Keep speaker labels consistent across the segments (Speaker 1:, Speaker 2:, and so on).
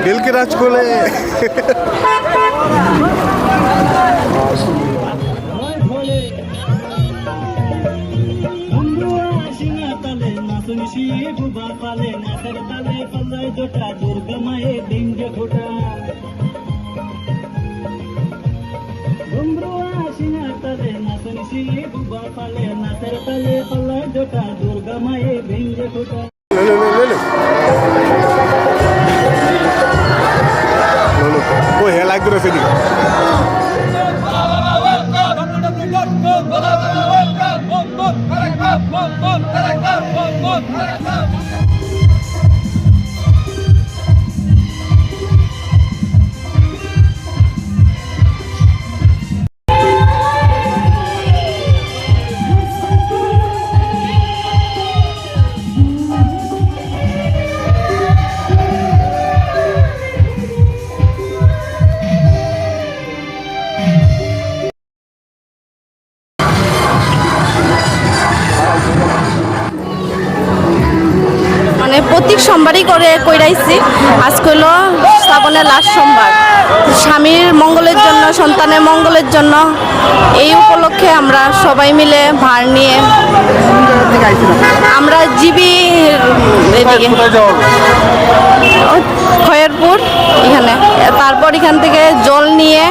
Speaker 1: दिल के राज खोले वो है लाइक दूर से दिखा
Speaker 2: প্রত্যেক সোমবারই করে কইরাইছি। আজকে হলো শ্রাবণের লাস্ট সোমবার। স্বামীর মঙ্গলের জন্য, সন্তানের মঙ্গলের জন্য এই উপলক্ষে আমরা সবাই মিলে ভাড় নিয়ে আমরা জিবি এদিকে খয়েরপুর এখানে, তারপর এখান থেকে জল নিয়ে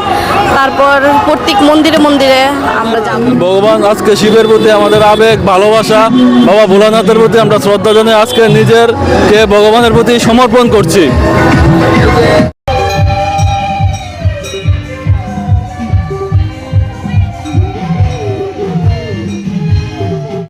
Speaker 2: তারপর প্রত্যেক মন্দিরে মন্দিরে আমরা যাব।
Speaker 3: ভগবান আজকে শিবের প্রতি আমাদের আবেগ ভালোবাসা, বাবা ভোলানাথের প্রতি আমরা শ্রদ্ধা জানিয়ে আজকে নিজেরকে ভগবানের প্রতি সমর্পণ করছি।